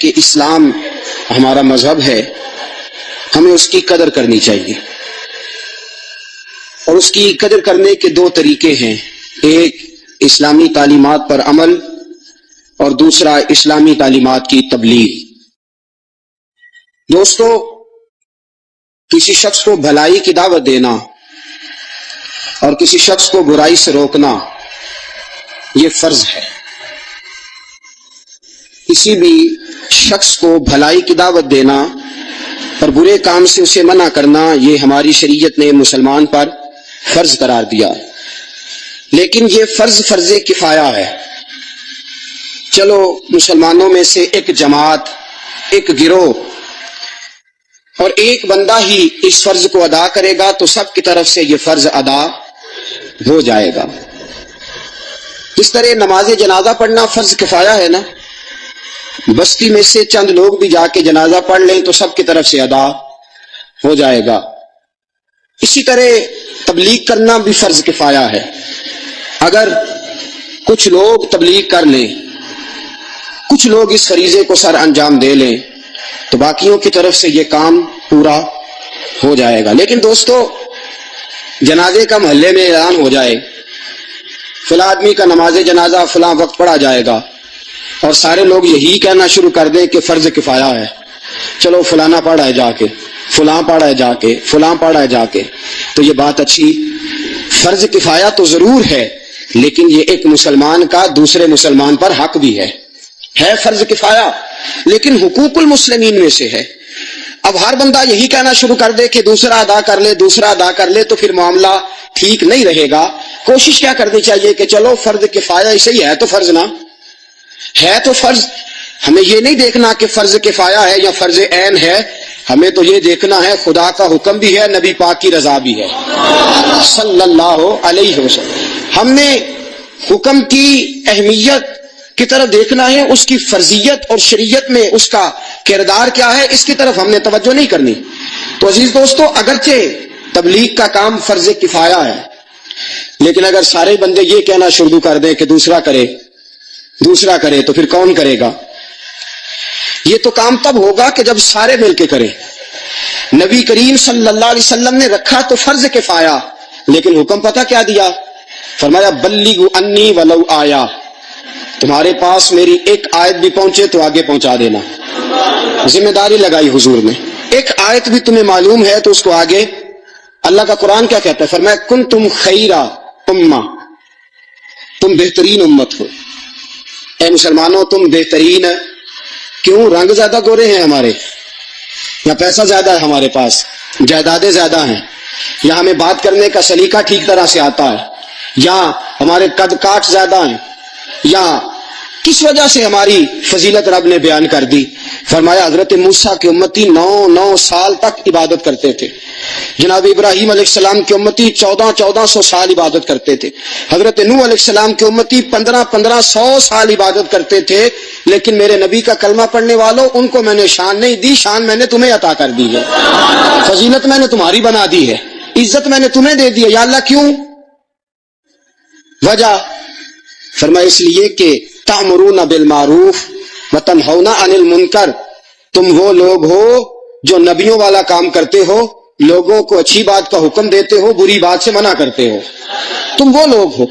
کہ اسلام ہمارا مذہب ہے، ہمیں اس کی قدر کرنی چاہیے، اور اس کی قدر کرنے کے دو طریقے ہیں، ایک اسلامی تعلیمات پر عمل اور دوسرا اسلامی تعلیمات کی تبلیغ۔ دوستو، کسی شخص کو بھلائی کی دعوت دینا اور کسی شخص کو برائی سے روکنا یہ فرض ہے۔ کسی بھی شخص کو بھلائی کی دعوت دینا اور برے کام سے اسے منع کرنا یہ ہماری شریعت نے مسلمان پر فرض قرار دیا، لیکن یہ فرض کفایہ ہے۔ چلو مسلمانوں میں سے ایک جماعت، ایک گروہ اور ایک بندہ ہی اس فرض کو ادا کرے گا تو سب کی طرف سے یہ فرض ادا ہو جائے گا۔ اس طرح نماز جنازہ پڑھنا فرض کفایہ ہے نا، بستی میں سے چند لوگ بھی جا کے جنازہ پڑھ لیں تو سب کی طرف سے ادا ہو جائے گا۔ اسی طرح تبلیغ کرنا بھی فرض کفایہ ہے۔ اگر کچھ لوگ تبلیغ کر لیں، کچھ لوگ اس فریضے کو سر انجام دے لیں تو باقیوں کی طرف سے یہ کام پورا ہو جائے گا۔ لیکن دوستو، جنازے کا محلے میں اعلان ہو جائے، فلاں آدمی کا نماز جنازہ فلاں وقت پڑھا جائے گا، اور سارے لوگ یہی کہنا شروع کر دیں کہ فرض کفایہ ہے، چلو فلانا پڑھا ہے جا کے، فلاں پڑھا ہے جا کے، فلاں پڑھا ہے جا کے، تو یہ بات اچھی، فرض کفایہ تو ضرور ہے، لیکن یہ ایک مسلمان کا دوسرے مسلمان پر حق بھی ہے فرض کفایہ، لیکن حقوق المسلمین میں سے ہے۔ اب ہر بندہ یہی کہنا شروع کر دے کہ دوسرا ادا کر لے، دوسرا ادا کر لے، تو پھر معاملہ ٹھیک نہیں رہے گا۔ کوشش کیا کرنی چاہیے کہ چلو فرض کفایہ اسے ہی ہے تو فرض نہ ہے تو فرض، ہمیں یہ نہیں دیکھنا کہ فرض کفایہ ہے یا فرض عین ہے، ہمیں تو یہ دیکھنا ہے خدا کا حکم بھی ہے، نبی پاک کی رضا بھی ہے صلی اللہ علیہ وسلم۔ ہم نے حکم کی اہمیت کی طرف دیکھنا ہے، اس کی فرضیت اور شریعت میں اس کا کردار کیا ہے، اس کی طرف ہم نے توجہ نہیں کرنی۔ تو عزیز دوستو، اگرچہ تبلیغ کا کام فرض کفایہ ہے، لیکن اگر سارے بندے یہ کہنا شروع کر دیں کہ دوسرا کرے تو پھر کون کرے گا؟ یہ تو کام تب ہوگا کہ جب سارے مل کے کریں۔ نبی کریم صلی اللہ علیہ وسلم نے رکھا تو فرض کفایہ، لیکن حکم پتہ کیا دیا؟ فرمایا بلغوا انی ولو آیا، تمہارے پاس میری ایک آیت بھی پہنچے تو آگے پہنچا دینا۔ ذمہ داری لگائی حضور نے، ایک آیت بھی تمہیں معلوم ہے تو اس کو آگے۔ اللہ کا قرآن کیا کہتا ہے؟ فرمایا کنتم خیر امہ، تم بہترین امت ہو۔ اے مسلمانوں، تم بہترین کیوں؟ رنگ زیادہ گورے ہیں ہمارے، یا پیسہ زیادہ ہے ہمارے پاس، جائیدادیں زیادہ ہیں، یا ہمیں بات کرنے کا سلیقہ ٹھیک طرح سے آتا ہے، یا ہمارے قد کاٹ زیادہ ہیں، یا کس وجہ سے ہماری فضیلت رب نے بیان کر دی؟ فرمایا حضرت موسیٰ کی امتی 9 سال تک عبادت کرتے تھے، جناب ابراہیم علیہ السلام کی امتی 1400 سال عبادت کرتے تھے، حضرت نوح علیہ السلام کی امتی 1500 سال عبادت کرتے تھے، لیکن میرے نبی کا کلمہ پڑھنے والوں، ان کو میں نے شان نہیں دی، شان میں نے تمہیں عطا کر دی ہے، فضیلت میں نے تمہاری بنا دی ہے، عزت میں نے تمہیں دے دی ہے۔ یا اللہ کیوں؟ وجہ فرمایا اس لیے کہ تأمرون بالمعروف وتنہون عن المنکر، تم وہ لوگ ہو جو نبیوں والا کام کرتے ہو، لوگوں کو اچھی بات کا حکم دیتے ہو، بری بات سے منع کرتے ہو، تم وہ لوگ ہو،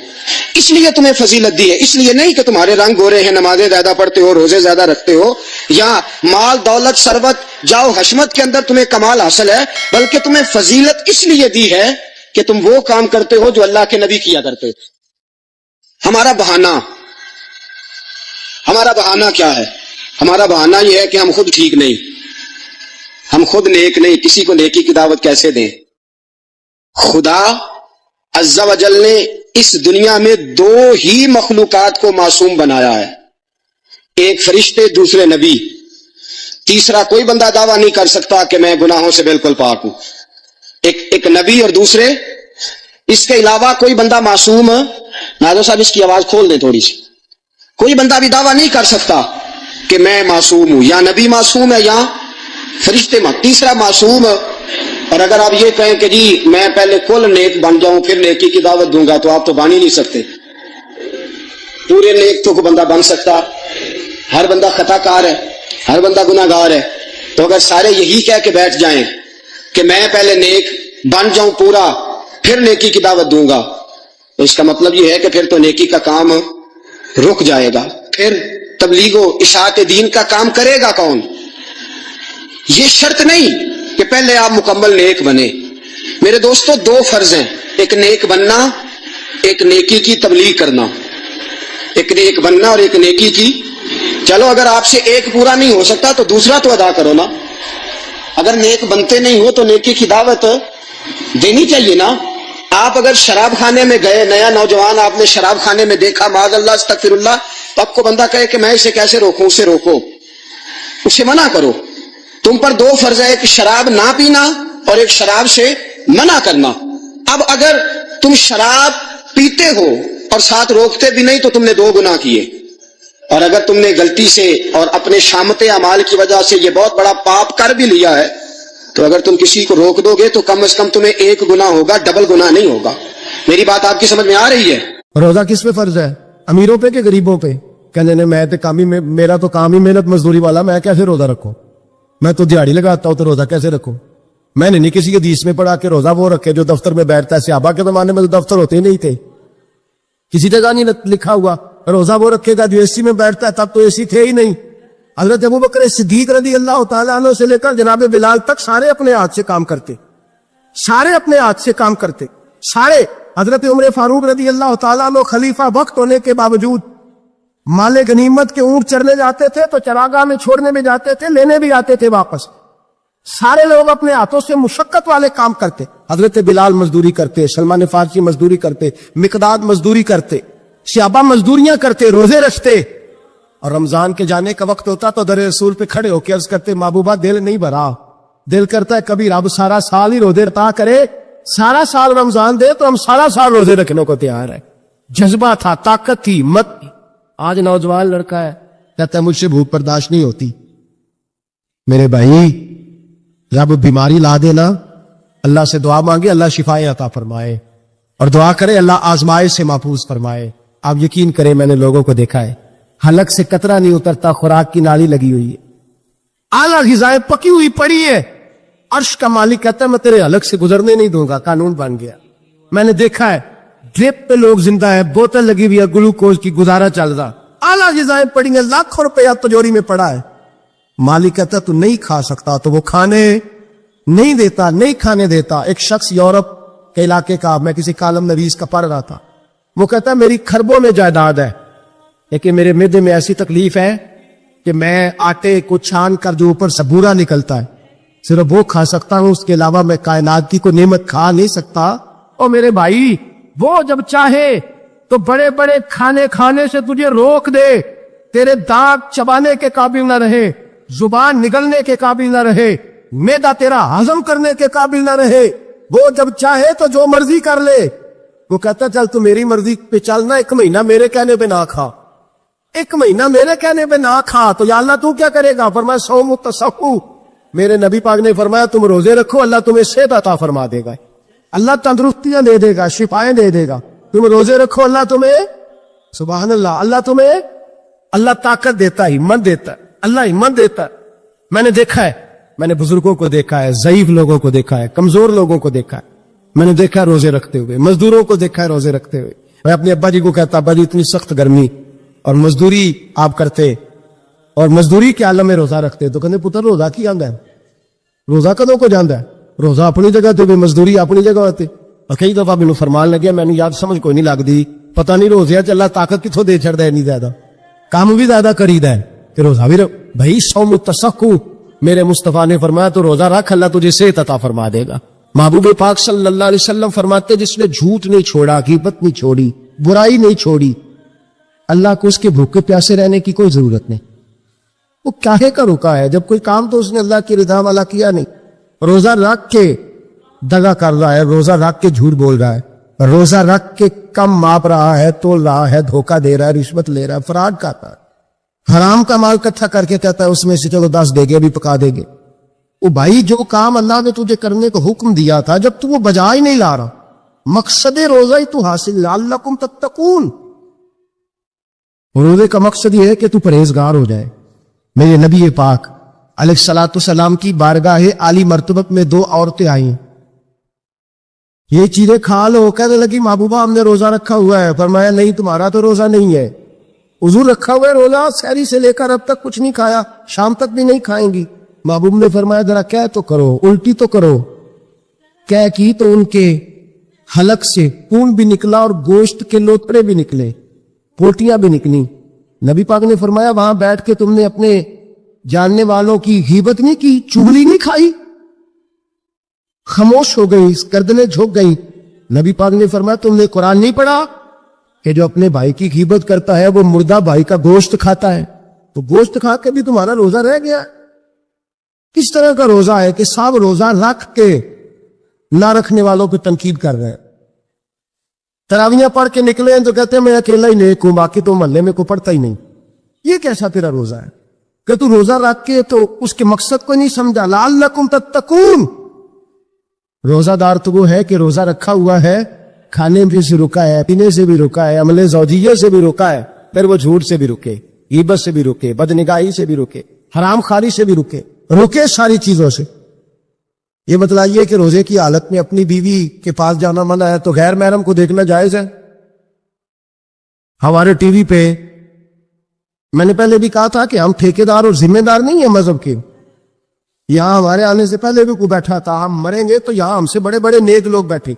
اس لیے تمہیں فضیلت دی ہے۔ اس لیے نہیں کہ تمہارے رنگ گورے ہیں، نمازیں زیادہ پڑھتے ہو، روزے زیادہ رکھتے ہو، یا مال دولت ثروت جاؤ حشمت کے اندر تمہیں کمال حاصل ہے، بلکہ تمہیں فضیلت اس لیے دی ہے کہ تم وہ کام کرتے ہو جو اللہ کے نبی کیا کرتے تھے۔ ہمارا بہانہ کیا ہے؟ ہمارا بہانہ یہ ہے کہ ہم خود ٹھیک نہیں، ہم خود نیک نہیں، کسی کو نیکی کی دعوت کیسے دیں؟ خدا عز و جل نے اس دنیا میں 2 ہی مخلوقات کو معصوم بنایا ہے، ایک فرشتے، دوسرے نبی۔ تیسرا کوئی بندہ دعویٰ نہیں کر سکتا کہ میں گناہوں سے بالکل پاک ہوں، ایک نبی اور دوسرے، اس کے علاوہ کوئی بندہ معصوم۔ ناظر صاحب اس کی آواز کھول دیں تھوڑی سی۔ کوئی بندہ بھی دعویٰ نہیں کر سکتا کہ میں معصوم ہوں، یا نبی معصوم ہے یا فرشتے تیسرا معصوم۔ اور اگر آپ یہ کہیں کہ جی میں پہلے کل نیک بن جاؤں پھر نیکی کی دعوت دوں گا، تو آپ تو بن ہی نہیں سکتے۔ پورے نیک تو کوئی بندہ بن سکتا، ہر بندہ خطا کار ہے، ہر بندہ گناہگار ہے. تو اگر سارے یہی کہہ کے بیٹھ جائیں کہ میں پہلے نیک بن جاؤں پورا پھر نیکی کی دعوت دوں گا، تو اس کا مطلب یہ ہے کہ پھر تو نیکی کا کام رک جائے گا. پھر تبلیغ و اشاعت دین کا کام کرے گا کون؟ یہ شرط نہیں کہ پہلے آپ مکمل نیک بنے. میرے دوستو، دو فرض ہیں، ایک نیک بننا، ایک نیکی کی تبلیغ کرنا. ایک نیک بننا اور ایک نیکی کی. چلو اگر آپ سے ایک پورا نہیں ہو سکتا تو دوسرا تو ادا کرو نا. اگر نیک بنتے نہیں ہو تو نیکی کی دعوت دینی چاہیے نا. آپ اگر شراب خانے میں گئے، نیا نوجوان آپ نے شراب خانے میں دیکھا، معاذ اللہ استغفر اللہ، تو آپ کو بندہ کہے کہ میں اسے کیسے روکوں، اسے روکو، اسے منع کرو. تم پر دو فرض ہے، ایک شراب نہ پینا اور ایک شراب سے منع کرنا. اب اگر تم شراب پیتے ہو اور ساتھ روکتے بھی نہیں تو تم نے دو گناہ کیے. اور اگر تم نے غلطی سے اور اپنے شامت اعمال کی وجہ سے یہ بہت بڑا پاپ کر بھی لیا ہے، تو اگر تم کسی کو روک دو گے تو کم از کم تمہیں ایک گناہ ہوگا، ڈبل گناہ نہیں ہوگا. میری بات آپ کی سمجھ میں آ رہی ہے؟ روزہ کس پہ فرض ہے؟ امیروں پہ کہ غریبوں پہ؟ کہنے نے میں تو کام ہی میرا تو کام ہی محنت مزدوری والا، میں کیسے روزہ رکھوں؟ میں تو دیہڑی لگاتا ہوں تو روزہ کیسے رکھوں؟ میں نے نہیں کسی حدیث میں پڑھا کہ روزہ وہ رکھے جو دفتر میں بیٹھتا ہے. صحابہ کے زمانے میں تو دفتر ہوتے ہی نہیں تھے، کسی جگہ نہیں لکھا ہوا روزہ وہ رکھے گا جو اے سی میں بیٹھتا ہے. تب تو اے سی تھے ہی نہیں. حضرت ابوبکر صدیق رضی اللہ تعالیٰ عنہ سے لے کر جناب بلال تک سارے اپنے ہاتھ سے کام کرتے، سارے اپنے ہاتھ سے کام کرتے، سارے. حضرت عمر فاروق رضی اللہ تعالیٰ عنہ خلیفہ وقت ہونے کے باوجود مال غنیمت کے اونٹ چرنے جاتے تھے تو چراگاہ میں چھوڑنے بھی جاتے تھے، لینے بھی آتے تھے واپس. سارے لوگ اپنے ہاتھوں سے مشقت والے کام کرتے. حضرت بلال مزدوری کرتے، سلمان فارسی مزدوری کرتے، مقداد مزدوری کرتے، صحابہ مزدوریاں کرتے، روزے رکھتے. اور رمضان کے جانے کا وقت ہوتا تو در رسول پہ کھڑے ہو کے عرض کرتے، محبوبہ دل نہیں بھرا، دل کرتا ہے کبھی رب سارا سال ہی روزے عطا کرے، سارا سال رمضان دے تو ہم سارا سال روزے رکھنے کو تیار ہے. جذبہ تھا، طاقت تھی، ہمت تھی. آج نوجوان لڑکا ہے کہتا ہے مجھ سے بھوک برداشت نہیں ہوتی. میرے بھائی، رب بیماری لا دینا، اللہ سے دعا مانگے اللہ شفائیں عطا فرمائے، اور دعا کرے اللہ آزمائش سے محفوظ فرمائے. آپ یقین کریں میں نے لوگوں کو دیکھا ہے حلق سے قطرہ نہیں اترتا، خوراک کی نالی لگی ہوئی ہے، اعلیٰ غذائیں پکی ہوئی پڑی ہے. عرش کا مالک کہتا ہے میں تیرے حلق سے گزرنے نہیں دوں گا. قانون بن گیا. میں نے دیکھا ہے ڈرپ پہ لوگ زندہ ہے، بوتل لگی ہوئی ہے گلوکوز کی، گزارا چل رہا، اعلیٰ غذائیں پڑی ہیں، لاکھوں روپیہ تجوری میں پڑا ہے. مالک کہتا ہے تو نہیں کھا سکتا، تو وہ کھانے نہیں دیتا، نہیں کھانے دیتا. ایک شخص یورپ کے علاقے کا، میں کسی کالم نویس کا پڑھ رہا تھا، وہ کہتا ہے میری خربوں میں جائیداد ہے لیکن میرے معدے میں ایسی تکلیف ہے کہ میں آٹے کو چھان کر جو اوپر سے بورا نکلتا ہے صرف وہ کھا سکتا ہوں، اس کے علاوہ میں کائنات کی کوئی نعمت کھا نہیں سکتا. او میرے بھائی، وہ جب چاہے تو بڑے بڑے کھانے کھانے سے تجھے روک دے، تیرے دانت چبانے کے قابل نہ رہے، زبان نگلنے کے قابل نہ رہے، معدہ تیرا ہضم کرنے کے قابل نہ رہے. وہ جب چاہے تو جو مرضی کر لے. وہ کہتا چل تو میری مرضی پہ چلنا، ایک مہینہ میرے کہنے پہ نہ کھا، ایک مہینہ میرے کہنے پہ نہ کھا. تو یا اللہ تو کیا کرے گا؟ فرمایا صوم تصحو. میرے نبی پاک نے فرمایا تم روزے رکھو، اللہ تمہیں صحت عطا فرما دے گا، اللہ تندرستیاں دے دے گا، شفائیں دے دے گا. تم روزے رکھو، اللہ تمہیں، سبحان اللہ، اللہ تمہیں، اللہ طاقت دیتا ہے، ہمت دیتا ہے، اللہ ہمت دیتا ہے. میں نے دیکھا ہے، میں نے بزرگوں کو دیکھا ہے، ضعیف لوگوں کو دیکھا ہے، کمزور لوگوں کو دیکھا ہے، میں نے دیکھا ہے روزے رکھتے ہوئے، مزدوروں کو دیکھا ہے روزے رکھتے ہوئے. میں اپنے ابا جی کو کہتا ابا جی اتنی سخت گرمی اور مزدوری آپ کرتے اور مزدوری کے عالم میں روزہ رکھتے، تو کہتے پتر روزہ کی آندا ہے، روزہ کدوں کو جاندا ہے، روزہ اپنی جگہ تے مزدوری اپنی جگہ ہوتے. اور کئی دفعہ مینوں فرمان لگیا، میں نے یاد سمجھ کوئی نہیں لگتی، پتہ نہیں روزے چ اللہ طاقت کتوں دے چھڑدا ہے، نہیں زیادہ کام بھی زیادہ کریدا ہے کہ روزہ بھی بھائی صوم تصحو. میرے مصطفیٰ نے فرمایا تو روزہ رکھ، اللہ تجھے صحت عطا فرما دے گا. محبوب پاک صلی اللہ علیہ وسلم فرماتے جس نے جھوٹ نہیں چھوڑا، غیبت نہیں چھوڑی، برائی نہیں چھوڑی، اللہ کو اس کے بھوکے پیاسے رہنے کی کوئی ضرورت نہیں. وہ کاہے کا رکا ہے جب کوئی کام تو اس نے اللہ کی رضا والا کیا نہیں. روزہ رکھ کے دغا کر رہا ہے، روزہ رکھ کے جھوٹ بول رہا ہے، روزہ رکھ کے کم ماپ رہا ہے، تول رہا ہے، دھوکہ دے رہا ہے، رشوت لے رہا ہے، فراڈ کرتا ہے، حرام کا مال اکٹھا کر کے کہتا ہے اس میں سے چلو 10 دے گے بھی پکا دے گے. وہ بھائی جو کام اللہ نے تجھے کرنے کو حکم دیا تھا جب تو وہ بجا ہی نہیں لا رہا، مقصد روزہ ہی تو حاصل، لعلکم تتقون. روزے کا مقصد یہ ہے کہ تو پرہیزگار ہو جائے، میرے نبی پاک علیہ الصلوۃ والسلام کی بارگاہ عالی مرتبت میں دو عورتیں آئیں، یہ چیزیں کھا لو، کہنے لگی محبوبہ ہم نے روزہ رکھا ہوا ہے۔ فرمایا نہیں، تمہارا تو روزہ نہیں ہے، حضور رکھا ہوا ہے روزہ، سحری سے لے کر اب تک کچھ نہیں کھایا، شام تک بھی نہیں کھائیں گی۔ محبوب نے فرمایا ذرا کہہ تو کرو، الٹی تو کرو۔ کہہ کی تو ان کے حلق سے خون بھی نکلا اور گوشت کے لوتڑے بھی نکلے، پوٹیاں بھی نکلی۔ نبی پاک نے فرمایا وہاں بیٹھ کے تم نے اپنے جاننے والوں کی غیبت نہیں کی، چغلی نہیں کھائی؟ خاموش ہو گئی، گردنیں جھک گئی۔ نبی پاک نے فرمایا تم نے قرآن نہیں پڑھا کہ جو اپنے بھائی کی غیبت کرتا ہے وہ مردہ بھائی کا گوشت کھاتا ہے؟ تو گوشت کھا کے بھی تمہارا روزہ رہ گیا۔ کس طرح کا روزہ ہے کہ سب روزہ رکھ کے نہ رکھنے والوں کو تنقید کر رہے ہیں؟ تراویاں پڑھ کے نکلے ہیں تو کہتے ہیں میں اکیلا ہی نیک ہوں، باقی تو محلے میں کوئی پڑھتا ہی نہیں۔ یہ کیسا تیرا روزہ ہے کہ تو روزہ رکھ کے تو اس کے مقصد کو نہیں سمجھا؟ لعلکم تتقون۔ روزہ دار تو وہ ہے کہ روزہ رکھا ہوا ہے، کھانے بھی سے رکا ہے، پینے سے بھی رکا ہے، عمل زوجیہ سے بھی رکا ہے، پھر وہ جھوٹ سے بھی رکے، غیبت سے بھی رکے، بدنگاہی سے بھی رکے، حرام خواری سے بھی رکے ساری چیزوں سے۔ یہ بتلائیے کہ روزے کی حالت میں اپنی بیوی کے پاس جانا منع ہے تو غیر محرم کو دیکھنا جائز ہے؟ ہمارے ٹی وی پہ میں نے پہلے بھی کہا تھا کہ ہم ٹھیکیدار اور ذمہ دار نہیں ہیں مذہب کے۔ یہاں ہمارے آنے سے پہلے بھی کوئی بیٹھا تھا، ہم مریں گے تو یہاں ہم سے بڑے بڑے نیک لوگ بیٹھے،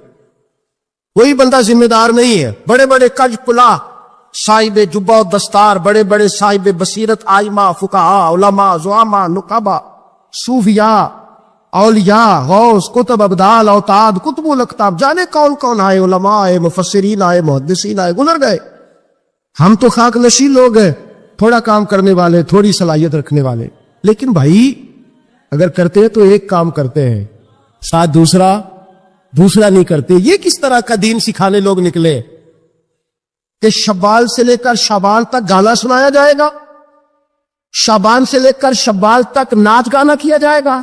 کوئی بندہ ذمہ دار نہیں ہے۔ بڑے بڑے کج پلا، صاحب جبہ و دستار، بڑے بڑے صاحب بصیرت، آئمہ، فقہاء، علماء، زعماء، نقبا، صوفیاء، اولیاء، غوث، کتب، ابدال، اوتاد، کتب الاقطاب، جانے کون کون آئے، علماء آئے، مفسرین آئے، محدثین آئے، گزر گئے۔ ہم تو خاک نشی لوگ ہیں، تھوڑا کام کرنے والے، تھوڑی صلاحیت رکھنے والے۔ لیکن بھائی اگر کرتے ہیں تو ایک کام کرتے ہیں، ساتھ دوسرا نہیں کرتے۔ یہ کس طرح کا دین سکھانے لوگ نکلے کہ شوال سے لے کر شعبان تک گانا سنایا جائے گا، شعبان سے لے کر شوال تک ناچ گانا کیا جائے گا،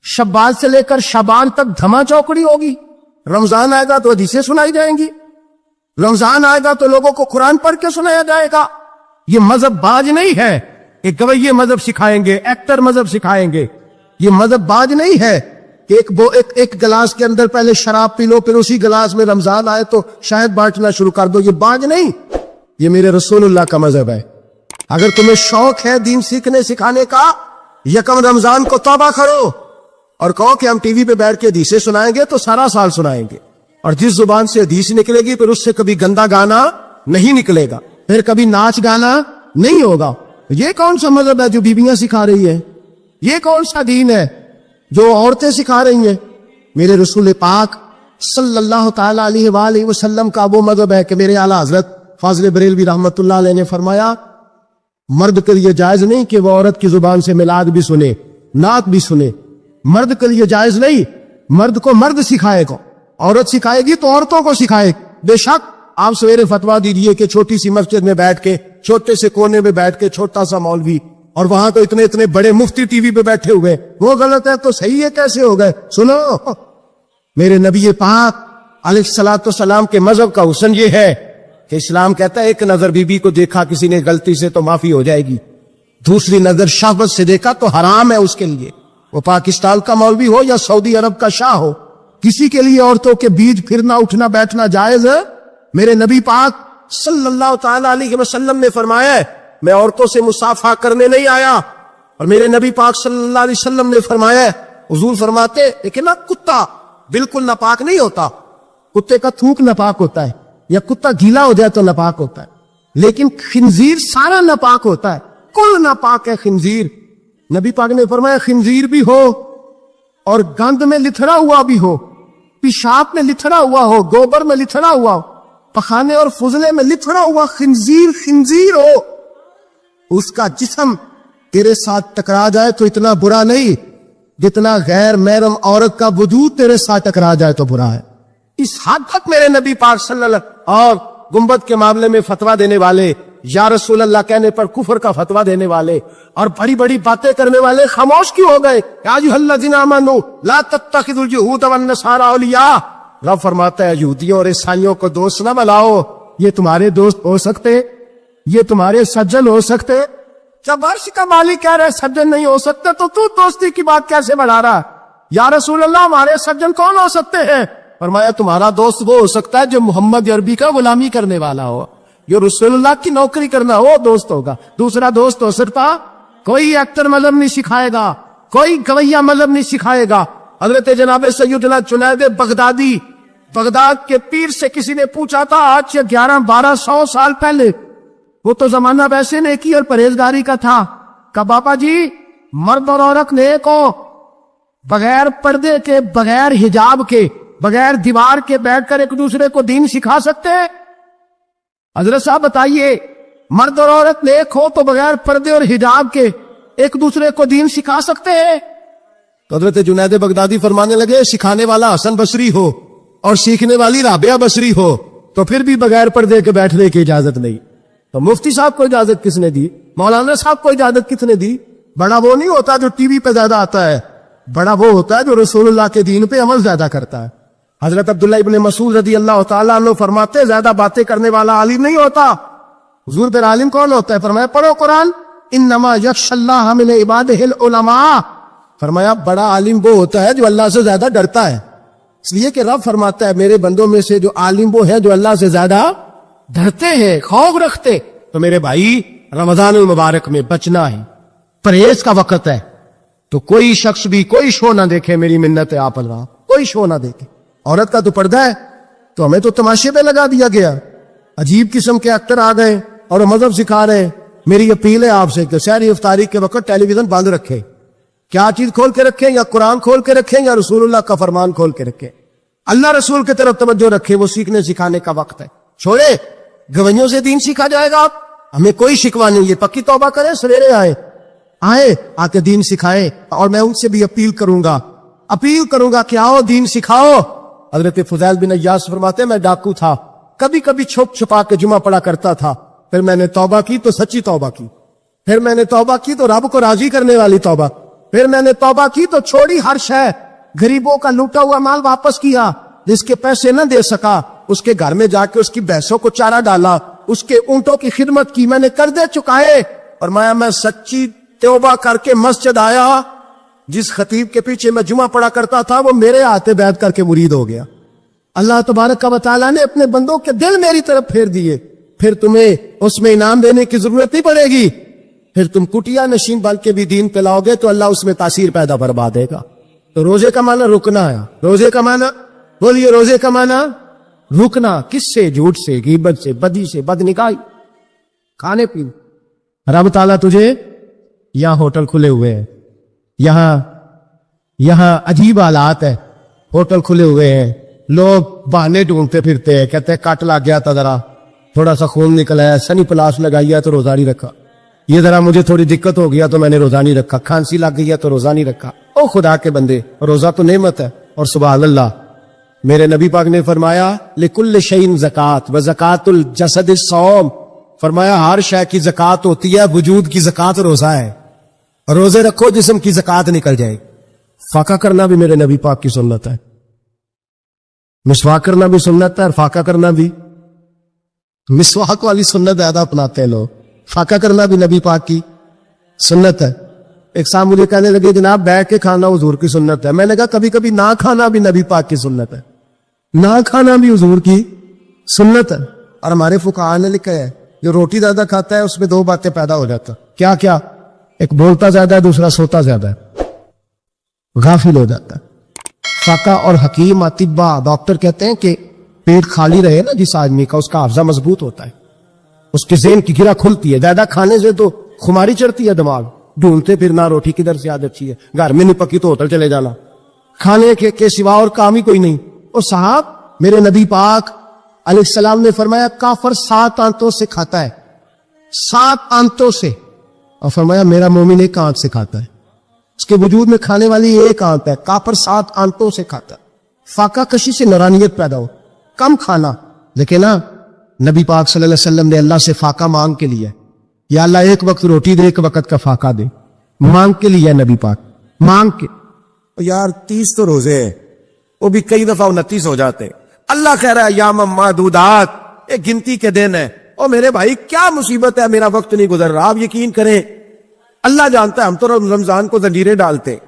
شوال سے لے کر شعبان تک دھما چوکڑی ہوگی، رمضان آئے گا تو حدیثیں سنائی جائیں گی، رمضان آئے گا تو لوگوں کو قرآن پڑھ کے سنایا جائے گا۔ یہ مذہب باز نہیں ہے کہ گویے مذہب سکھائیں گے، ایکٹر مذہب سکھائیں گے۔ یہ مذہب باز نہیں ہے کہ ایک گلاس کے اندر پہلے شراب پی لو، پھر اسی گلاس میں رمضان آئے تو شاید بانٹنا شروع کر دو۔ یہ باز نہیں، یہ میرے رسول اللہ کا مذہب ہے۔ اگر تمہیں شوق ہے دین سیکھنے سکھانے کا، یکم رمضان کو توبہ کرو اور کہو کہ ہم ٹی وی پہ بیٹھ کے حدیثیں سنائیں گے تو سارا سال سنائیں گے، اور جس زبان سے حدیث نکلے گی پھر اس سے کبھی گندا گانا نہیں نکلے گا، پھر کبھی ناچ گانا نہیں ہوگا۔ یہ کون سا مذہب ہے جو بیویاں سکھا رہی ہیں؟ یہ کون سا دین ہے جو عورتیں سکھا رہی ہیں؟ میرے رسول پاک صلی اللہ تعالی علیہ وآلہ وسلم کا وہ مذہب ہے کہ میرے اعلیٰ حضرت فاضل بریلوی رحمت اللہ علیہ نے فرمایا مرد کے لیے جائز نہیں کہ وہ عورت کی زبان سے میلاد بھی سنے، نعت بھی سنے۔ مرد کے لیے جائز نہیں، مرد کو مرد سکھائے گا، عورت سکھائے گی تو عورتوں کو سکھائے۔ بے شک آپ سویرے فتویٰ دیجئے کہ چھوٹی سی مسجد میں بیٹھ کے، چھوٹے سے کونے میں بیٹھ کے چھوٹا سا مولوی، اور وہاں تو اتنے بڑے مفتی ٹی وی پہ بیٹھے ہوئے، وہ غلط ہے تو صحیح ہے کیسے ہو گئے؟ سنو، میرے نبی پاک علیہ الصلوۃ والسلام کے مذہب کا حسن یہ ہے کہ اسلام کہتا ہے ایک نظر بی بی کو دیکھا کسی نے غلطی سے تو معافی ہو جائے گی، دوسری نظر شہوت سے دیکھا تو حرام ہے اس کے لیے، وہ پاکستان کا مولوی ہو یا سعودی عرب کا شاہ ہو، کسی کے لیے عورتوں کے بیچ پھرنا اٹھنا بیٹھنا جائز ہے۔ میرے نبی پاک صلی اللہ تعالی علیہ وسلم نے فرمایا ہے میں عورتوں سے مصافحہ کرنے نہیں آیا، اور میرے نبی پاک صلی اللہ علیہ وسلم نے فرمایا ہے، حضور فرماتے لیکن نا کتا بالکل ناپاک نہیں ہوتا، کتے کا تھوک ناپاک ہوتا ہے، یا کتا گیلا ہو جائے تو ناپاک ہوتا ہے، لیکن خنزیر سارا ناپاک ہوتا ہے، کل ناپاک ہے خنزیر۔ نبی پاک نے فرمایا خنزیر بھی ہو اور گند میں لتھڑا ہوا بھی ہو، پیشاب میں لتھڑا ہوا ہو، گوبر میں لتھڑا ہوا ہو، پخانے اور فضلے میں لتھڑا ہوا خنزیر ہو، اس کا جسم تیرے ساتھ ٹکرا جائے تو اتنا برا نہیں جتنا غیر محرم عورت کا وجود تیرے ساتھ ٹکرا جائے تو برا ہے۔ اس حد تک میرے نبی پاک صلی اللہ علیہ وسلم اور گنبد کے معاملے میں فتویٰ دینے والے، یا رسول اللہ کہنے پر کفر کا فتویٰ دینے والے اور بڑی بڑی باتیں کرنے والے خاموش کیوں ہو گئے؟ یا ایھا الذین آمنوا لا تتخذوا اليہود والنصارى اولیاء، رب فرماتا ہے یہودیوں اور عیسائیوں کو دوست نہ بناؤ، یہ تمہارے دوست ہو سکتے، یہ تمہارے سجن ہو سکتے، جب عرش کا مالک کہہ رہے سجن نہیں ہو سکتے تو دوستی کی بات کیسے بڑھا رہا ہے؟ یا رسول اللہ ہمارے سجن کون ہو سکتے ہیں؟ فرمایا تمہارا دوست وہ ہو سکتا ہے جو محمد عربی کا غلامی کرنے والا ہو، جو رسول اللہ کی نوکری کرنا ہو دوست ہوگا۔ دوسرا دوست ہو سکتا کوئی ایکٹر مذہب نہیں سکھائے گا، کوئی گویہ مذہب نہیں سکھائے گا۔ حضرت جناب سیدنا جنید بغدادی، بغداد کے پیر سے کسی نے پوچھا تھا آج سے 1100-1200 سال پہلے، وہ تو زمانہ ویسے نیکی اور پرہیزگاری کا تھا، کہ بابا جی مرد اور عورت نیک ہو، بغیر پردے کے، بغیر حجاب کے، بغیر دیوار کے بیٹھ کر ایک دوسرے کو دین سکھا سکتے ہیں؟ حضرت صاحب بتائیے، مرد اور عورت نیک ہو تو بغیر پردے اور حجاب کے ایک دوسرے کو دین سکھا سکتے ہیں؟ تو حضرت جنید بغدادی فرمانے لگے سکھانے والا حسن بصری ہو اور سیکھنے والی رابعہ بصری ہو تو پھر بھی بغیر پردے کے بیٹھنے کی اجازت نہیں۔ تو مفتی صاحب کو اجازت کس نے دی؟ مولانا صاحب کو اجازت کس نے دی؟ بڑا وہ نہیں ہوتا جو ٹی وی پہ زیادہ آتا ہے، بڑا وہ ہوتا ہے جو رسول اللہ کے دین پہ عمل زیادہ کرتا ہے۔ حضرت عبداللہ ابن مسعود رضی اللہ تعالیٰ عنہ فرماتے زیادہ باتیں کرنے والا عالم نہیں ہوتا۔ حضور پھر عالم کون ہوتا ہے؟ فرمایا پڑھو قرآن، انما یخشی اللہ من عبادہ العلماء۔ فرمایا بڑا عالم وہ ہوتا ہے جو اللہ سے زیادہ ڈرتا ہے، اس لیے کہ رب فرماتا ہے میرے بندوں میں سے جو عالم وہ ہے جو اللہ سے زیادہ ڈرتے ہیں، خوف رکھتے۔ تو میرے بھائی رمضان المبارک میں بچنا ہے، پرہیز کا وقت ہے، تو کوئی شخص بھی کوئی شو نہ دیکھے، میری منت ہے آپ اللہ، کوئی شو نہ دیکھے۔ عورت کا تو پردہ ہے، تو ہمیں تو تماشے پہ لگا دیا گیا، عجیب قسم کے ایکٹر آ گئے اور مذہب سکھا رہے ہیں۔ میری اپیل ہے آپ سے کہ سحری افطاری کے وقت ٹیلی ویژن بند رکھے، کیا چیز کھول کے رکھیں؟ یا قرآن کھول کے رکھیں یا رسول اللہ کا فرمان کھول کے رکھیں، اللہ رسول کی طرف توجہ رکھے، وہ سیکھنے سکھانے کا وقت ہے۔ چھوڑے گویوں سے دین سیکھا جائے گا، ہمیں کوئی شکوہ نہیں، یہ پکی توبہ کریں، سویرے آئے آ کے دین سکھائے، اور میں ان سے بھی اپیل کروں گا کہ آؤ دین سکھاؤ۔ حضرت فضیل بن عیاض فرماتے میں ڈاکو تھا، کبھی کبھی چھپ چھپا کے جمعہ پڑھا کرتا تھا، پھر میں نے توبہ کی تو سچی توبہ کی، پھر میں نے توبہ کی تو رب کو راضی کرنے والی توبہ، پھر میں نے توبہ کی تو چھوڑی ہر شے، غریبوں کا لوٹا ہوا مال واپس کیا، جس کے پیسے نہ دے سکا اس کے گھر میں جا کے اس کی بھینسوں کو چارہ ڈالا، اس کے اونٹوں کی خدمت کی، میں نے قرضے چکائے، اور میں سچی توبہ کر کے مسجد آیا، جس خطیب کے پیچھے میں جمعہ پڑھا کرتا تھا وہ میرے ہاتھے بیعت کر کے مرید ہو گیا۔ اللہ تبارک و تعالیٰ نے اپنے بندوں کے دل میری طرف پھیر دیے، پھر تمہیں اس میں انعام دینے کی ضرورت نہیں پڑے گی، پھر تم کٹیا نشین بن کے بھی دین پہ لاؤ گے تو اللہ اس میں تاثیر پیدا فرما دے گا۔ تو روزے کا معنی رکنا ہے، روزے کا معنی بولیے، روزے کا معنی رکنا، کس سے؟ جھوٹ سے، غیبت سے، بدی سے، بدنگاہی، کھانے پینے۔ رب تعالیٰ تجھے یہاں ہوٹل کھلے ہوئے ہیں، یہاں عجیب حالات ہے، ہوٹل کھلے ہوئے ہیں، لوگ بہانے ڈھونڈتے پھرتے ہیں، کہتے ہیں کٹ لگ گیا تھا، ذرا تھوڑا سا خون نکلا ہے، سنی پلاس لگائی ہے تو روزہ نہیں رکھا، یہ ذرا مجھے تھوڑی دقت ہو گیا تو میں نے روزہ نہیں رکھا، کھانسی لگ گئی ہے تو روزہ نہیں رکھا۔ او خدا کے بندے، روزہ تو نعمت ہے، اور سبحان اللہ میرے نبی پاک نے فرمایا لکل شیء زکات و زکات الجسد الصوم، فرمایا ہر شے کی زکات ہوتی ہے، وجود کی زکات روزہ ہے، روزے رکھو جسم کی زکات نکل جائے۔ فاقہ کرنا بھی میرے نبی پاک کی سنت ہے، مسواک کرنا بھی سنت ہے، اور فاقہ کرنا بھی، مسواک والی سنت زیادہ اپناتے ہیں لوگ، فاقہ کرنا بھی نبی پاک کی سنت ہے۔ ایک صاحب مجھے کہنے لگے جناب بیٹھ کے کھانا حضور کی سنت ہے، میں نے کہا کبھی کبھی نہ کھانا بھی نبی پاک کی سنت ہے، نہ کھانا بھی حضور کی سنت ہے۔ اور ہمارے فقہاء نے لکھا ہے جو روٹی زیادہ کھاتا ہے اس میں دو باتیں پیدا ہو جاتا، کیا کیا؟ ایک بولتا زیادہ ہے، دوسرا سوتا زیادہ ہے، غافل ہو جاتا ہے۔ فقہ اور حکیم اطباء ڈاکٹر کہتے ہیں کہ پیٹ خالی رہے نا جس آدمی کا، اس کا حافظہ مضبوط ہوتا ہے، اس کے ذہن کی گرہ کھلتی ہے، زیادہ کھانے سے تو خماری چڑھتی ہے، دماغ ڈھونڈتے پھرنا روٹی کدھر سے اچھی ہے، گھر میں نہیں پکی تو ہوٹل چلے جانا، کھانے کے سوا اور کام ہی کوئی نہیں۔ اور صاحب میرے نبی پاک علیہ السلام نے فرمایا کافر 7 آنتوں سے کھاتا ہے، 7 آنتوں سے، اور فرمایا میرا مومن 1 آنت سے کھاتا ہے، اس کے وجود میں کھانے والی 1 آنت ہے، کافر 7 آنتوں سے کھاتا ہے۔ فاقہ کشی سے نورانیت پیدا ہو، کم کھانا، لیکن نا نبی پاک صلی اللہ علیہ وسلم نے اللہ سے فاقہ مانگ کے لیا، یا اللہ 1 وقت روٹی دے 1 وقت کا فاقہ دے، مانگ کے لیا نبی پاک، مانگ کے۔ یار 30 تو روزے ہیں، وہ بھی کئی دفعہ 29 ہو جاتے ہیں، اللہ کہہ رہا ہے ایام معدودات، ایک گنتی کے دن ہے۔ اور میرے بھائی کیا مصیبت ہے، میرا وقت نہیں گزر رہا، آپ یقین کریں اللہ جانتا ہے. ہم تو رمضان کو زنجیریں ڈالتے ہیں,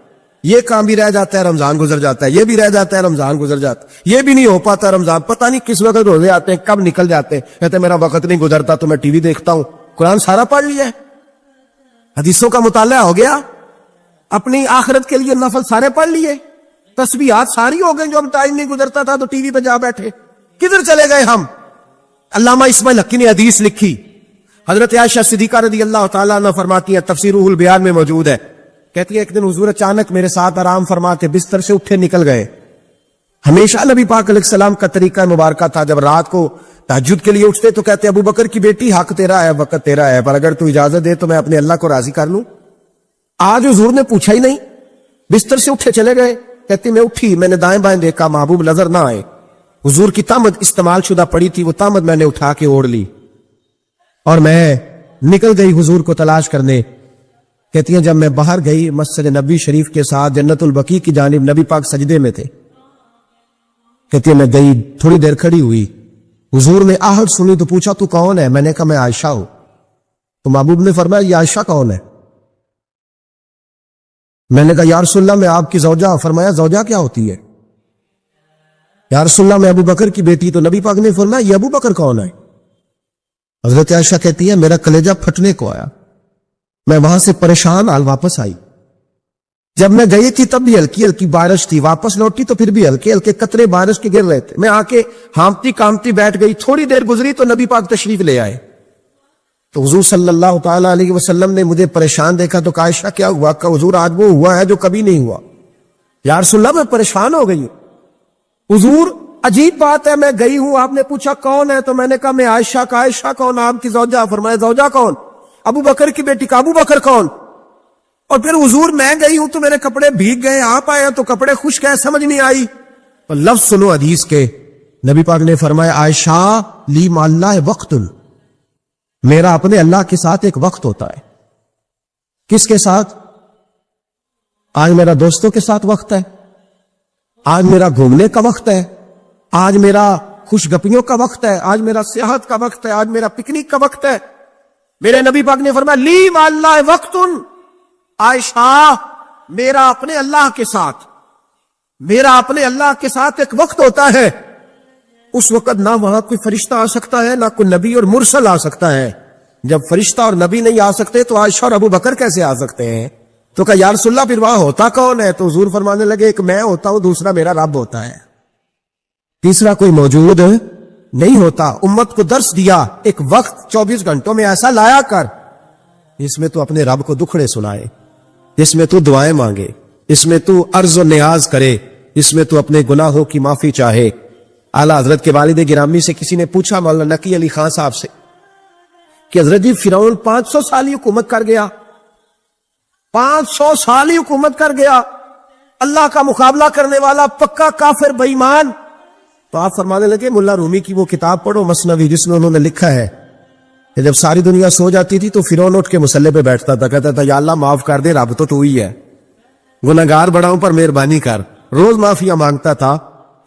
یہ کام بھی رہ جاتا ہے, رمضان گزر جاتا ہے, یہ بھی رہ جاتا ہے, رمضان گزر جاتا ہے, یہ بھی نہیں ہو پاتا رمضان, پتہ نہیں کس وقت روزے آتے ہیں, کب نکل جاتے ہیں. کہتے ہیں میرا وقت نہیں گزرتا تو میں ٹی وی دیکھتا ہوں. قرآن سارا پڑھ لیا ہے, حدیثوں کا مطالعہ ہو گیا, اپنی آخرت کے لیے نفل سارے پڑھ لیے, تسبیحات ساری ہو گئی, جو اب ٹائم نہیں گزرتا تھا تو ٹی وی پہ جا بیٹھے. کدھر چلے گئے ہم؟ علامہ اسماعیل حقی نے حدیث لکھی, حضرت عائشہ صدیقہ رضی اللہ تعالیٰ عنہ فرماتی ہیں, تفسیر روح البیان میں موجود ہے, کہتی ہے ایک دن حضور اچانک میرے ساتھ آرام فرماتے بستر سے اٹھے نکل گئے. ہمیشہ نبی پاک علیہ السلام کا طریقہ مبارکہ تھا, جب رات کو تہجد کے لیے اٹھتے تو کہتے ابو بکر کی بیٹی حق تیرا ہے, وقت تیرا ہے, پر اگر تو اجازت دے تو میں اپنے اللہ کو راضی کر لوں. آج حضور نے پوچھا ہی نہیں, بستر سے اٹھے چلے گئے. کہتی میں اٹھی, میں نے دائیں بائیں دیکھا, محبوب نظر نہ آئے. حضور کی تامت استعمال شدہ پڑی تھی, وہ تامت میں نے اٹھا کے اوڑھ لی اور میں نکل گئی حضور کو تلاش کرنے. کہتی ہیں جب میں باہر گئی مسجد نبی شریف کے ساتھ جنت البقیع کی جانب, نبی پاک سجدے میں تھے. کہتی ہے میں گئی, تھوڑی دیر کھڑی ہوئی, حضور نے آہٹ سنی تو پوچھا تو کون ہے؟ میں نے کہا میں عائشہ ہوں. تو محبوب نے فرمایا یہ عائشہ کون ہے؟ میں نے کہا یا رسول اللہ میں آپ کی زوجہ. فرمایا زوجہ کیا ہوتی ہے؟ یا رسول اللہ میں ابو بکر کی بیٹی. تو نبی پاک نے فرمایا یہ ابو بکر کون ہے؟ حضرت عائشہ کہتی ہے میرا کلیجہ پھٹنے کو آیا, میں وہاں سے پریشان حال واپس آئی. جب میں گئی تھی تب بھی ہلکی ہلکی بارش تھی, واپس لوٹی تو پھر بھی ہلکے ہلکے قطرے بارش کے گر رہے تھے. میں آ کے ہانپتی کامتی بیٹھ گئی, تھوڑی دیر گزری تو نبی پاک تشریف لے آئے. تو حضور صلی اللہ تعالی علیہ وسلم نے مجھے پریشان دیکھا تو عائشہ کیا ہوا؟ کہ حضور آج وہ ہوا ہے جو کبھی نہیں ہوا. یا رسول اللہ میں پریشان ہو گئی ہوں. حضور عجیب بات ہے, میں گئی ہوں, آپ نے پوچھا کون ہے تو میں نے کہا میں عائشہ. کا عائشہ کون؟ آپ کی زوجہ. فرمایا زوجہ کون؟ ابو بکر کی بیٹی. کا ابو بکر کون؟ اور پھر حضور میں گئی ہوں تو میرے کپڑے بھیگ گئے, آپ آئے تو کپڑے خشک ہے, سمجھ نہیں آئی. اور لفظ سنو حدیث کے, نبی پاک نے فرمایا عائشہ لی مع اللہ وقت, میرا اپنے اللہ کے ساتھ ایک وقت ہوتا ہے. کس کے ساتھ؟ آج میرا دوستوں کے ساتھ وقت ہے, آج میرا گھومنے کا وقت ہے, آج میرا خوش گپیوں کا وقت ہے, آج میرا سیاحت کا وقت ہے, آج میرا پکنک کا وقت ہے. میرے نبی پاک نے فرمایا لی مع اللہ وقت, عائشہ میرا اپنے اللہ کے ساتھ, میرا اپنے اللہ کے ساتھ ایک وقت ہوتا ہے. اس وقت نہ وہاں کوئی فرشتہ آ سکتا ہے, نہ کوئی نبی اور مرسل آ سکتا ہے. جب فرشتہ اور نبی نہیں آ سکتے تو عائشہ اور ابو بکر کیسے آ سکتے ہیں؟ تو کہا یا رسول اللہ پھر وہاں ہوتا کون ہے؟ تو حضور فرمانے لگے ایک میں ہوتا ہوں, دوسرا میرا رب ہوتا ہے, تیسرا کوئی موجود نہیں ہوتا. امت کو درس دیا ایک وقت 24 گھنٹوں میں ایسا لایا کر اس میں تو اپنے رب کو دکھڑے سنائے, اس میں تو دعائیں مانگے, اس میں تو عرض و نیاز کرے, اس میں تو اپنے گناہوں کی معافی چاہے. اعلیٰ حضرت کے والد گرامی سے کسی نے پوچھا, مولانا نقی علی خان صاحب سے, کہ حضرت جی فرعون 500 سالی حکومت کر گیا, 500 سالی حکومت کر گیا, اللہ کا مقابلہ کرنے والا پکا کافر بے ایمان. تو آپ فرمانے لگے ملا رومی کی وہ کتاب پڑھو مثنوی, جس میں انہوں نے لکھا ہے کہ جب ساری دنیا سو جاتی تھی تو فرعون اٹھ کے مصلے پہ بیٹھتا تھا, کہتا تھا یا اللہ معاف کر دے, رب تو ہی ہے, گناہگار بڑا ہوں پر مہربانی کر. روز معافیاں مانگتا تھا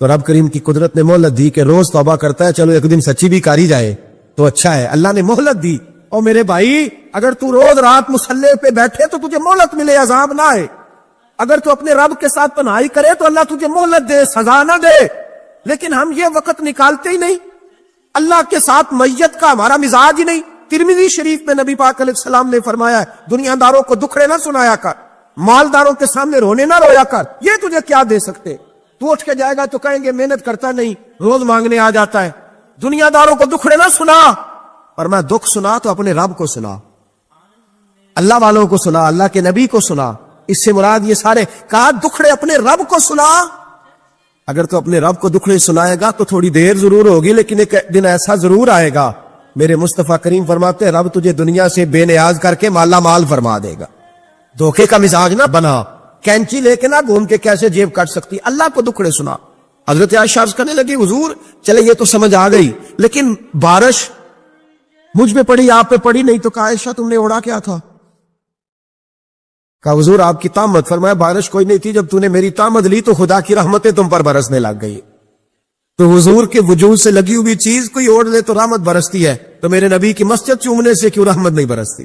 تو رب کریم کی قدرت نے مہلت دی کہ روز توبہ کرتا ہے, چلو ایک دن سچی بھی کاری جائے تو اچھا ہے. اللہ نے مہلت دی. اور میرے بھائی اگر تو روز رات مصلے پہ بیٹھے تو تجھے مہلت ملے, عذاب نہ آئے. اگر تو اپنے رب کے ساتھ پناہی کرے تو اللہ تجھے مہلت دے, سزا نہ دے. لیکن ہم یہ وقت نکالتے ہی نہیں. اللہ کے ساتھ میت کا ہمارا مزاج ہی نہیں. ترمذی شریف میں نبی پاک علیہ السلام نے فرمایا ہے دنیا داروں کو دکھڑے نہ سنایا کر, مالداروں کے سامنے رونے نہ رویا کر. یہ تجھے کیا دے سکتے؟ تو اٹھ کے جائے گا تو کہیں گے محنت کرتا نہیں, روز مانگنے آ جاتا ہے. دنیا داروں کو دکھڑے نہ سنا, اور میں دکھ سنا تو اپنے رب کو سنا, اللہ والوں کو سنا, اللہ کے نبی کو سنا. اس سے مراد یہ سارے کہا دکھڑے اپنے رب کو سنا. اگر تو اپنے رب کو دکھڑے سنائے گا تو تھوڑی دیر ضرور ہوگی, لیکن ایک دن ایسا ضرور آئے گا. میرے مصطفیٰ کریم فرماتے ہیں رب تجھے دنیا سے بے نیاز کر کے مالا مال فرما دے گا. دھوکے کا مزاج نہ بنا, کینچی لے کے نہ گھوم کے کیسے جیب کٹ سکتی. اللہ کو دکھڑے سنا. حضرت عائشہ عرض کرنے لگی حضور چلے یہ تو سمجھ آ گئی, لیکن بارش مجھ پہ پڑی آپ پہ پڑی نہیں. تو کہا عائشہ تم نے اڑا کیا تھا؟ کہا حضور آپ کی طامت. فرمایا بارش کوئی نہیں تھی, جب تو نے میری طامت لی تو خدا کی رحمتیں تم پر برسنے لگ گئی. تو حضور کے وجود سے لگی ہوئی چیز کوئی اوڑھ لے تو رحمت برستی ہے, تو میرے نبی کی مسجد چومنے سے کیوں رحمت نہیں برستی؟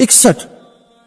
61।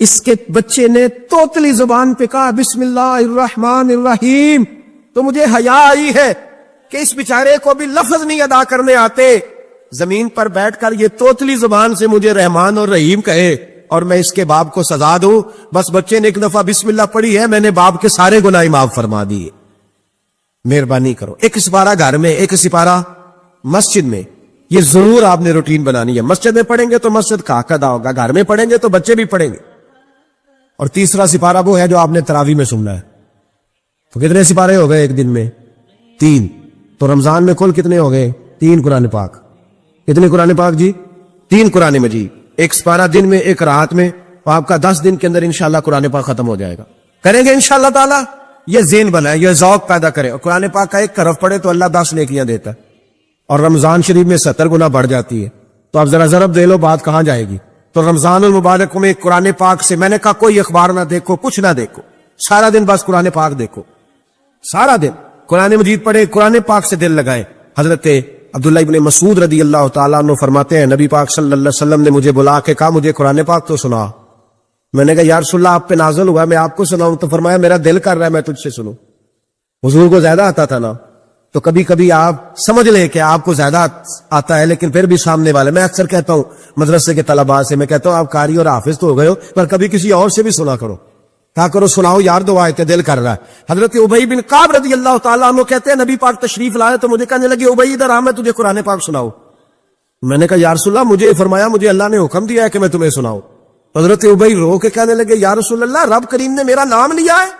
اس کے بچے نے توتلی زبان پہ کہا بسم اللہ الرحمن الرحیم. تو مجھے حیا آئی ہے کہ اس بیچارے کو بھی لفظ نہیں ادا کرنے آتے, زمین پر بیٹھ کر یہ توتلی زبان سے مجھے رحمان اور رحیم کہے اور میں اس کے باپ کو سزا دوں. بس بچے نے ایک دفعہ بسم اللہ پڑھی ہے, میں نے باپ کے سارے گناہ معاف فرما دیے, مہربانی کرو. ایک سپارہ گھر میں, ایک سپارہ مسجد میں, یہ ضرور آپ نے روٹین بنانی ہے. مسجد میں پڑھیں گے تو مسجد کا حق ادا ہوگا, گھر میں پڑھیں گے تو بچے بھی پڑھیں گے. اور تیسرا سپارہ وہ ہے جو آپ نے تراویح میں سننا ہے. تو کتنے سپارے ہو گئے ایک دن میں؟ 3. تو رمضان میں کل کتنے ہو گئے؟ 3 قرآن پاک. کتنے قرآن پاک جی؟ 3 قرآن مجید. ایک سپارہ دن میں, ایک رات میں. تو آپ کا 10 دن کے اندر انشاءاللہ قرآن پاک ختم ہو جائے گا. کریں گے انشاءاللہ تعالی. یہ ذہن بنائے, یہ ذوق پیدا کرے. اور قرآن پاک کا ایک حرف پڑھے تو اللہ 10 نیکیاں دیتا ہے, اور رمضان شریف میں 70 گنا بڑھ جاتی ہے. تو آپ ذرا ضرب دے لو, بات کہاں جائے گی. تو رمضان المبارک میں قرآن پاک سے, میں نے کہا کوئی اخبار نہ دیکھو, کچھ نہ دیکھو, سارا دن بس قرآن پاک دیکھو, سارا دن قرآن مجید پڑھے, قرآن پاک سے دل لگائے. حضرت عبداللہ ابن مسعود رضی اللہ تعالیٰ عنہ فرماتے ہیں نبی پاک صلی اللہ علیہ وسلم نے مجھے بلا کے کہا مجھے قرآن پاک تو سنا. میں نے کہا یا رسول اللہ آپ پہ نازل ہوا, میں آپ کو سناؤں. تو فرمایا میرا دل کر رہا ہے میں تجھ سے سنوں. حضور کو زیادہ آتا تھا نا, تو کبھی کبھی آپ سمجھ لیں کہ آپ کو زیادہ آتا ہے, لیکن پھر بھی سامنے والے, میں اکثر کہتا ہوں مدرسے کے طلباء سے, میں کہتا ہوں آپ قاری اور حافظ تو ہو گئے ہو, پر کبھی کسی اور سے بھی سنا کرو, کہا کرو سناؤ یار, 2 آیتیں دل کر رہا ہے. حضرت ابی بن کعب رضی اللہ تعالیٰ عنہ کہتے ہیں نبی پاک تشریف لائے تو مجھے کہنے لگے ابی ادھر آ, میں تجھے قرآن پاک سناؤں. میں نے کہا یا رسول اللہ مجھے فرمایا مجھے اللہ نے حکم دیا ہے کہ میں تمہیں سناؤں. حضرت ابی رو کے کہنے لگے یا رسول اللہ رب کریم نے میرا نام لیا ہے.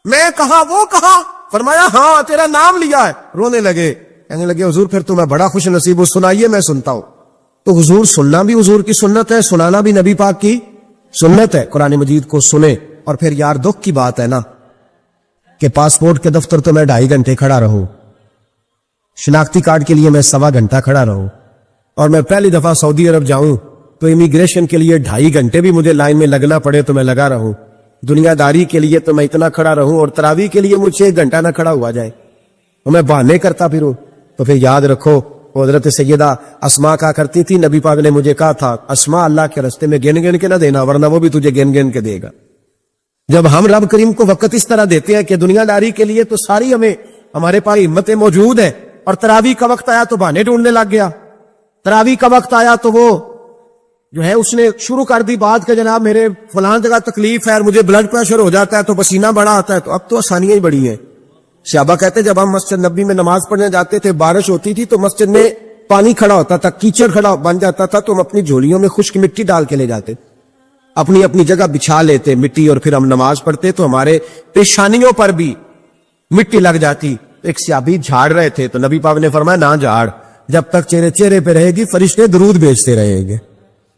میں کہا وہ کہا؟ فرمایا ہاں تیرا نام لیا ہے. رونے لگے, کہنے لگے حضور پھر تو میں بڑا خوش نصیب ہوں, سنائیے میں سنتا ہوں. تو حضور سننا بھی حضور کی سنت ہے, سنانا بھی نبی پاک کی سنت ہے. قرآن مجید کو سنیں. اور پھر یار دکھ کی بات ہے نا کہ پاسپورٹ کے دفتر تو میں 2.5 گھنٹے کھڑا رہوں, شناختی کارڈ کے لیے میں 1.25 گھنٹہ کھڑا رہوں, اور میں پہلی دفعہ سعودی عرب جاؤں تو امیگریشن کے لیے 2.5 گھنٹے بھی مجھے لائن میں لگنا پڑے تو میں لگا رہوں. دنیا داری کے لیے تو میں اتنا کھڑا رہوں, اور تراویح کے لیے مجھے 1 گھنٹہ نہ کھڑا ہوا جائے تو میں بہانے کرتا پھروں. تو پھر یاد رکھو حضرت سیدہ اسما کہا کرتی تھی نبی پاک نے مجھے کہا تھا اسما اللہ کے راستے میں گن گن کے نہ دینا, ورنہ وہ بھی تجھے گن گن کے دے گا. جب ہم رب کریم کو وقت اس طرح دیتے ہیں کہ دنیا داری کے لیے تو ساری ہمارے پاس ہمتیں موجود ہیں, اور تراویح کا وقت آیا تو بہانے ڈھونڈنے لگ گیا. تراویح کا وقت آیا تو وہ جو ہے اس نے شروع کر دی بات کہ جناب میرے فلان جگہ تکلیف ہے اور مجھے بلڈ پریشر ہو جاتا ہے تو پسینہ بڑا آتا ہے. تو اب تو آسانیاں ہی بڑی ہیں. صحابہ کہتے جب ہم مسجد نبی میں نماز پڑھنے جاتے تھے, بارش ہوتی تھی تو مسجد میں پانی کھڑا ہوتا تھا, کیچڑ کھڑا بن جاتا تھا, تو ہم اپنی جھولیوں میں خشک مٹی ڈال کے لے جاتے, اپنی اپنی جگہ بچھا لیتے مٹی, اور پھر ہم نماز پڑھتے تو ہمارے پیشانیوں پر بھی مٹی لگ جاتی. ایک صحابی جھاڑ رہے تھے تو نبی پاک نے فرمایا نہ جھاڑ, جب تک چہرے پہ رہے گی فرشتے درود بھیجتے رہیں گے.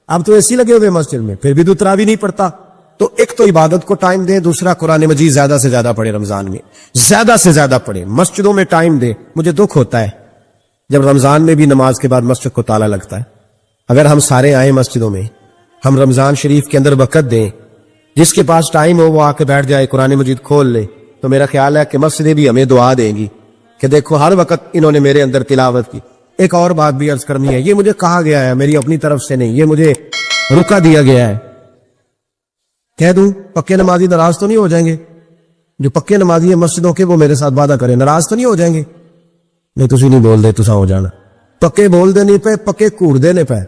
اب تو ایسی لگے ہوئے مسجد میں, پھر بھی تو تراویح نہیں پڑھتا. تو ایک تو عبادت کو ٹائم دے, دوسرا قرآن مجید زیادہ سے زیادہ پڑھے, رمضان میں زیادہ سے زیادہ پڑھے, مسجدوں میں ٹائم دے. مجھے دکھ ہوتا ہے جب رمضان میں بھی نماز کے بعد مسجد کو تالا لگتا ہے. اگر ہم سارے آئیں مسجدوں میں, ہم رمضان شریف کے اندر وقت دیں, جس کے پاس ٹائم ہو وہ آ کے بیٹھ جائے, قرآن مجید کھول لے, تو میرا خیال ہے کہ مسجدیں بھی ہمیں دعا دیں گی کہ دیکھو ہر وقت انہوں نے میرے اندر تلاوت کی. ایک اور بات بھی عرض کرنی ہے, یہ مجھے کہا گیا ہے, میری اپنی طرف سے نہیں, یہ مجھے رکا دیا گیا ہے. کہہ دوں پکے نمازی ناراض تو نہیں ہو جائیں گے؟ جو پکے نمازی ہیں مسجدوں کے وہ میرے ساتھ وعدہ کریں, ناراض تو نہیں ہو جائیں گے؟ نہیں تسی نہیں بول دے, تسا ہو جانا. پکے بول دے نہیں پے, پکے کوڑ دے نہیں پے.